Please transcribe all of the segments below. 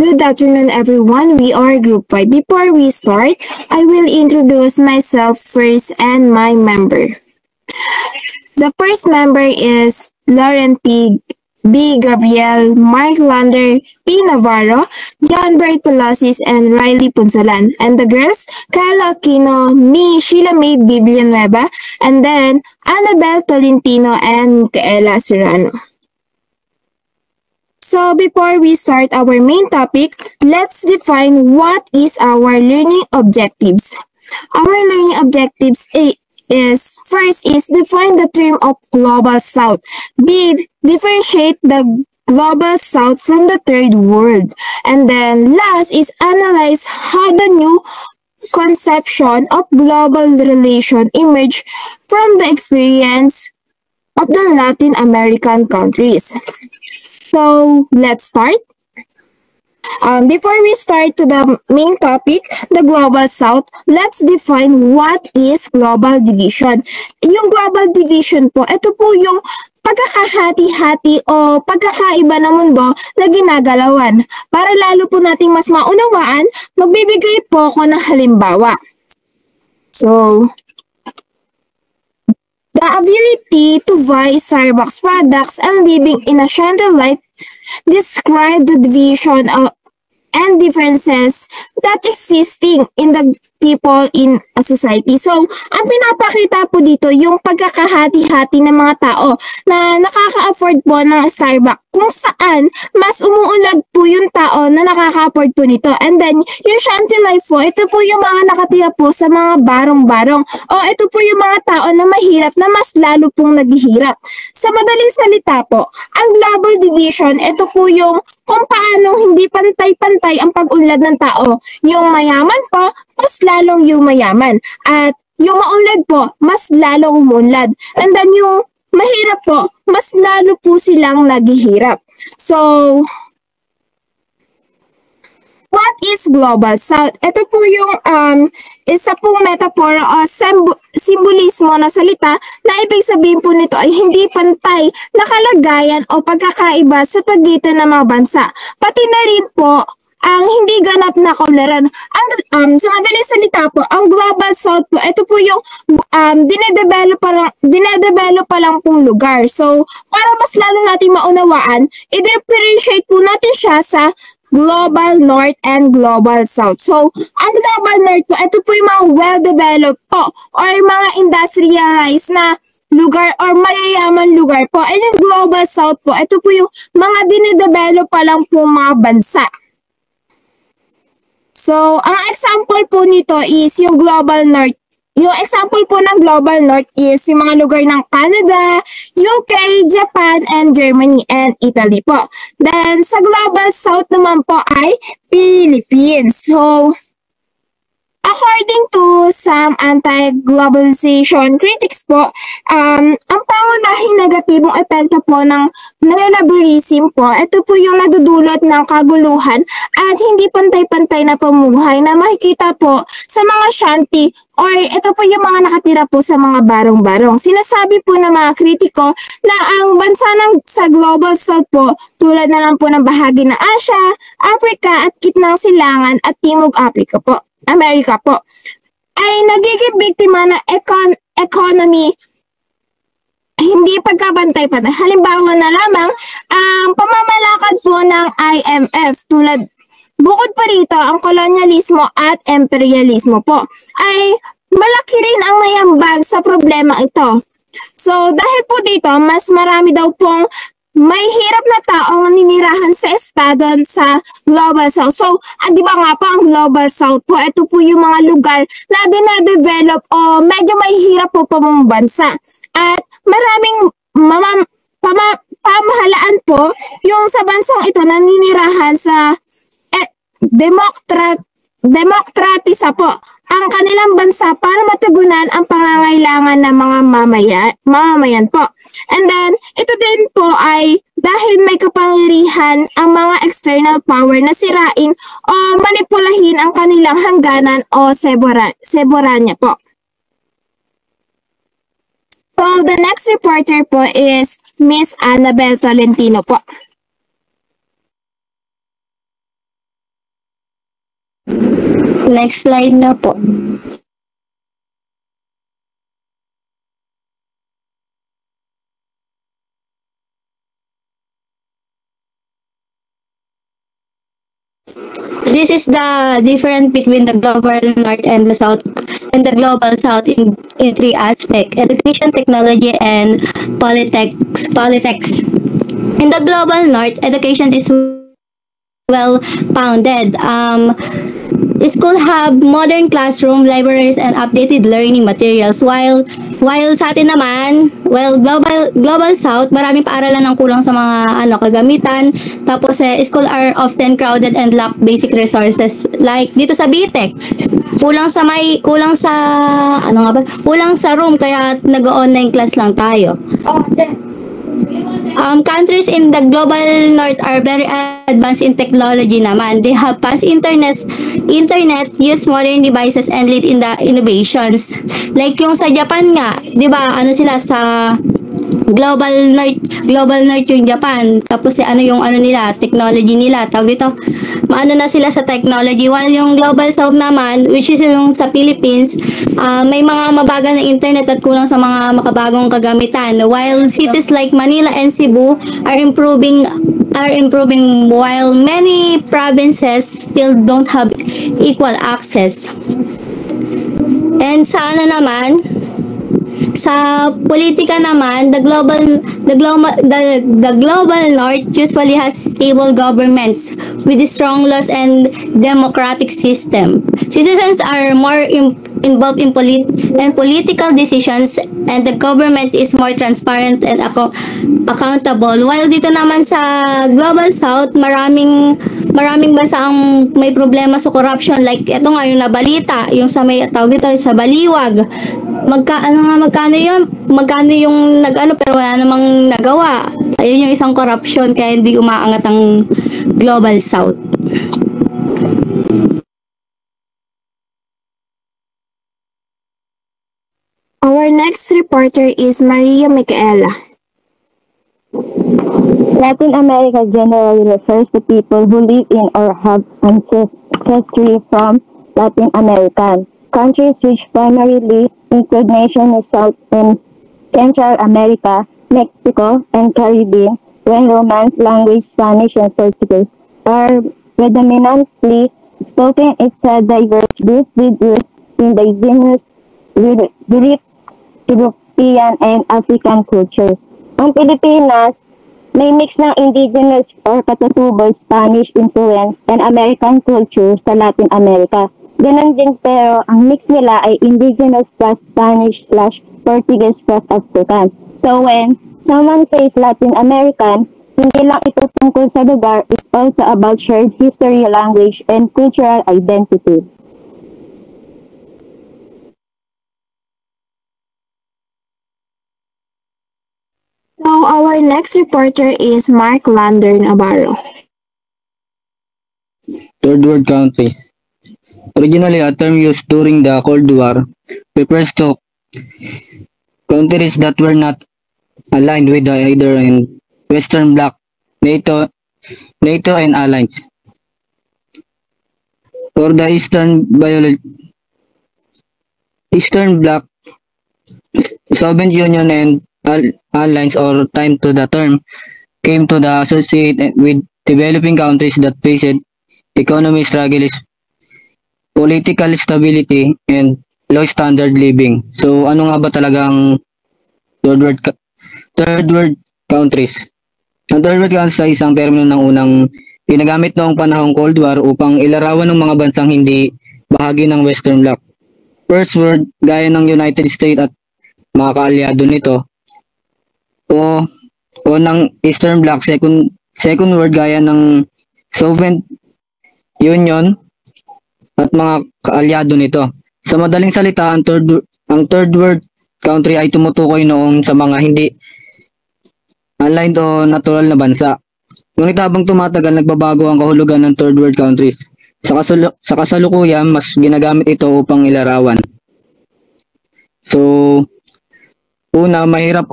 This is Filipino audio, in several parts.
Good afternoon, everyone. We are Group 5. Before we start, I will introduce myself first and my member. The first member is Lauren B. Gabriel, Mark Lander, P. Navarro, John Bright Palacis, and Riley Punsolan. And the girls, Kyle Aquino, me, Sheila May Villanueva, and then Annabelle Tolentino and Micaela Serrano. So before we start our main topic, let's define what is our learning objectives. Our learning objectives first is define the term of Global South. B, differentiate the Global South from the Third World. And then last is analyze how the new conception of global relation emerged from the experience of the Latin American countries. So let's start. Before we start to the main topic, the Global South, let's define what is global division. Yung global division po, ito po yung pagkakahati-hati o pagkakaiba ng mundo na ginagalawan. Para lalo po nating mas maunawaan, magbibigay po ako ng halimbawa. So, the ability to buy Starbucks products and living in a sheltered life describe the division and differences that existing in the people in a society. So, ang pinapakita po dito yung pagkakahati-hati ng mga tao na nakaka-afford po ng Starbucks kung saan mas umuunlad po yung tao na nakaka-afford po nito. And then, yung shanty life po, ito po yung mga nakatira po sa mga barong-barong. O ito po yung mga tao na mahirap na mas lalo pong naghihirap. Sa madaling salita po, ang global division, ito po yung kung paano hindi pantay-pantay ang pag-unlad ng tao. Yung mayaman po, mas lalong yumayaman. At yung maunlad po, mas lalong umunlad. And then yung mahirap po, mas lalo po silang naghihirap. So, what is Global South? Ito po yung isa pong metaphor o simbolismo na salita na ibig sabihin po nito ay hindi pantay na kalagayan o pagkakaiba sa pagitan ng mga bansa. Pati na rin po ang hindi ganap na kaunlaran. Sa madaling salita po, ang Global South po, ito po yung dinedevelop pa lang pong lugar. So, para mas lalo natin maunawaan, i-differentiate po natin siya sa Global North and Global South. So, ang Global North po, ito po yung mga well-developed po or mga industrialized na lugar or mayayaman lugar po. And yung Global South po, ito po yung mga dinedevelop pa lang po mga bansa. So, ang example po nito is yung Global North. Yung example po ng Global North is yung mga lugar ng Canada, UK, Japan, and Germany, and Italy po. Then, sa Global South naman po ay Philippines. So, according to some anti-globalization critics po, ang pangunahing negatibong epekto po ng neoliberalism po, ito po yung nadudulot ng kaguluhan at hindi pantay-pantay na pamumuhay na makikita po sa mga shanty or ito po yung mga nakatira po sa mga barong-barong. Sinasabi po ng mga kritiko na ang bansa sa Global South po, tulad na lang po ng bahagi ng Asia, Africa at Gitnang Silangan at Timog Amerika po, ay nagiging biktima ng economy hindi pagkabantay-pantay. Halimbawa na lamang, ang pamamalakad po ng IMF bukod pa rito ang kolonyalismo at imperialismo po, ay malaki rin ang mayambag sa problema ito. So dahil po dito, mas marami daw pong may hirap na taong naninirahan sa estado sa Global South. So, di ba nga po ang Global South po, ito po yung mga lugar na dinadevelop o medyo may hirap po mga bansa. At maraming pamahalaan po yung sa bansang ito naninirahan sa demokratisa po ang kanilang bansa para matugunan ang pangangailangan ng mga mamamayan po. And then, ito din po ay dahil may kapangyarihan ang mga external power na sirain o manipulahin ang kanilang hangganan o soberanya po. So, the next reporter po is Miss Annabelle Tolentino po. Next slide na po. This is the difference between the global north and the south and the global south in three aspects: education, technology, and politics. In the global north, education is well founded. School have modern classroom, libraries, and updated learning materials. While sa atin naman, global south, maraming paaralan ng kulang sa mga kagamitan. Tapos school are often crowded and lack basic resources. Like dito sa BTEC, kulang sa kulang sa room kaya nag-online class lang tayo. Countries in the global north are very advanced in technology naman. They have fast internet, use modern devices, and lead in the innovations. Like yung sa Japan nga, di ba, sila sa global north yung Japan. Tapos yung nila, technology nila. Tawag dito, maano na sila sa technology. While yung global south naman, which is yung sa Philippines, may mga mabagal na internet at kulang sa mga makabagong kagamitan. While cities like Manila and Cebu are improving while many provinces still don't have equal access. And sa politika naman, the global north usually has stable governments with strong laws and democratic system. Citizens are more involved in political decisions, and the government is more transparent and accountable. While dito naman sa global south, maraming bansa ang may problema sa corruption. Like ito nga yung nabalita, yung sa may tawag dito sa Baliwag. Magkano yung pero wala namang nagawa. Ayun yung isang corruption kaya hindi umaangat ang global south. Our next reporter is Maria Micaela. Latin America generally refers to people who live in or have ancestry from Latin American countries, which primarily include nations in South and Central America, Mexico, and Caribbean, when Romance language Spanish and Portuguese are predominantly spoken. It's a diverse group with roots in indigenous European and African cultures. Ang Pilipinas, may mix ng indigenous or katutubos Spanish influence and American culture sa Latin America. Ganon din pero ang mix nila ay indigenous plus Spanish/Portuguese plus African. So when someone says Latin American, hindi lang ito tungkol sa lugar, it's also about shared history, language, and cultural identity. Now, our next reporter is Mark Lander Navarro. Third world countries. Originally a term used during the Cold War, refers to countries that were not aligned with either in Western Bloc, NATO and allies. For the Eastern Bloc, Soviet Union and allies, or time to the term, came to the associate with developing countries that faced economic struggles, political stability, and low standard living. So ano nga ba talagang third world countries? Ang third world countries ay isang termino ng unang ginagamit noong panahong Cold War upang ilarawan ng mga bansang hindi bahagi ng Western Bloc. First world, gaya ng United States at mga kaalyado nito, o ng Eastern Bloc. Second world, gaya ng Soviet Union at mga kaalyado nito. Sa madaling salita, ang third world country ay tumutukoy noong sa mga hindi aligned o natural na bansa. Ngunit habang tumatagal, nagbabago ang kahulugan ng third world countries. Sa kasalukuyan, mas ginagamit ito upang ilarawan. So, una, mahirap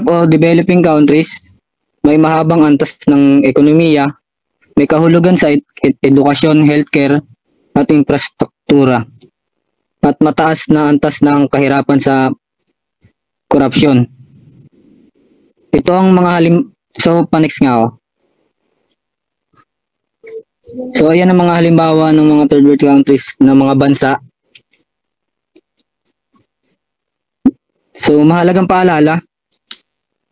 o developing countries, may mahabang antas ng ekonomiya, may kahulugan sa edukasyon, healthcare, at infrastruktura at mataas na antas ng kahirapan sa korupsyon. Ito ang mga So, pa-next nga ako. So, ayan ang mga halimbawa ng mga third world countries na mga bansa. So, mahalagang paalala.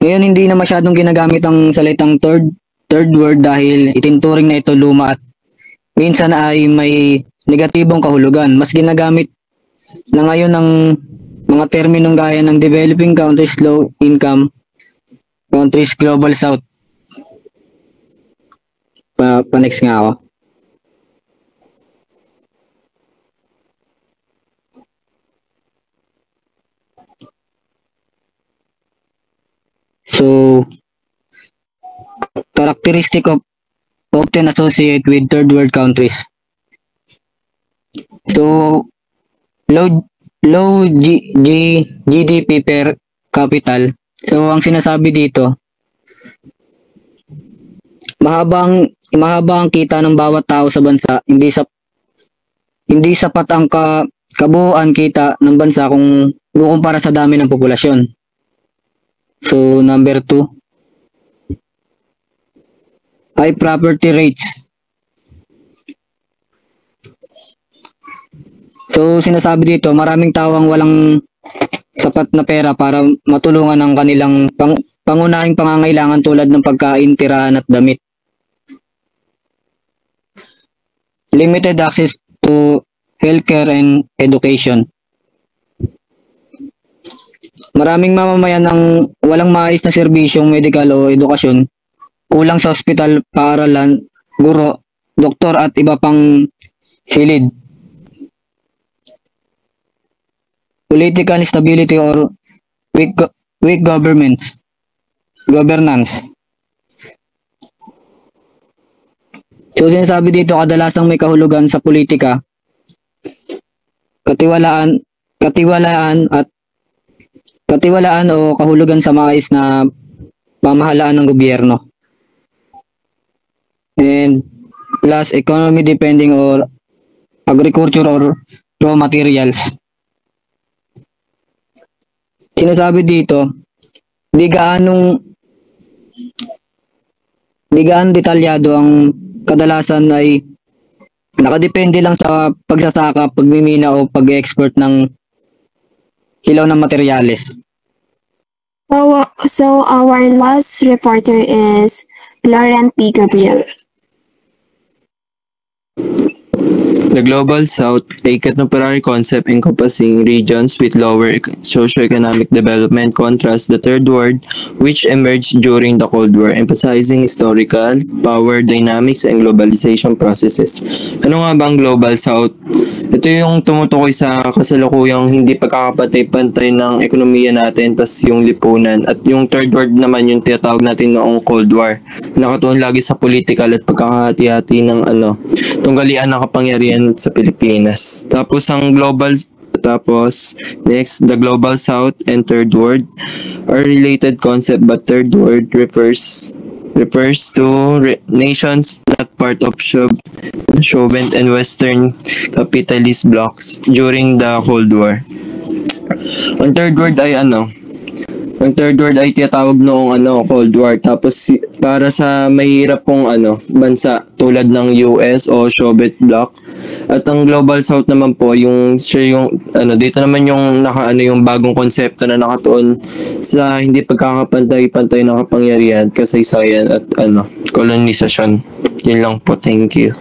Ngayon, hindi na masyadong ginagamit ang salitang third world dahil itinturing na ito luma at minsan ay may negatibong kahulugan. Mas ginagamit na ngayon ng mga terminong gaya ng developing countries, low income countries, global south. Pa-next nga ako. So, characteristic of often associated with third world countries. So, low GDP per capital. So, ang sinasabi dito, mahaba ang kita ng bawat tao sa bansa, hindi sapat ang kabuuan kita ng bansa kung kukumpara sa dami ng populasyon. So, number 2, high property rates. So, sinasabi dito, maraming tao ang walang sapat na pera para matulungan ang kanilang pangunahing pangangailangan tulad ng pagkain, tirahan at damit. Limited access to healthcare and education. Maraming mamamayan ang walang maayos na serbisyong medikal o edukasyon, kulang sa ospital, paaralan, guro, doktor at iba pang silid. Political instability or weak governance. So, sinasabi dito, kadalasang may kahulugan sa politika, katiwalaan o kahulugan sa maayos na pamahalaan ng gobyerno. And last, economy depending or agriculture or raw materials. Sinasabi dito, di gaano detalyado, ang kadalasan ay nakadepende lang sa pagsasaka, pagmimina o pag-export ng hilaw ng materyales. So our last reporter is Laurent P. Gabriel. The Global South, a contemporary concept encompassing regions with lower socioeconomic development, contrasts the Third World, which emerged during the Cold War, emphasizing historical, power dynamics, and globalization processes. Ano nga ba ang Global South? Ito yung tumutukoy sa kasalukuyang hindi pagkakapantay-pantay ng ekonomiya natin, tas yung lipunan. At yung Third World naman yung tinatawag natin noong Cold War. Nakatuon lagi sa political at pagkakahati-hati ng tunggalian ng kapangyarihan sa Pilipinas. Tapos next, the Global South and Third World are related concept, but Third World refers to nations not part of Soviet and Western capitalist blocs during the Cold War. Ang Third World ay tinatawag noong Cold War. Tapos para sa mahirap pong bansa tulad ng US o Soviet bloc. At ang Global South naman po dito naman yung yung bagong konsepto na nakatuon sa hindi pagkakapantay-pantay ng kapangyarihan, kasaysayan at kolonisasyon. Yun lang po, thank you.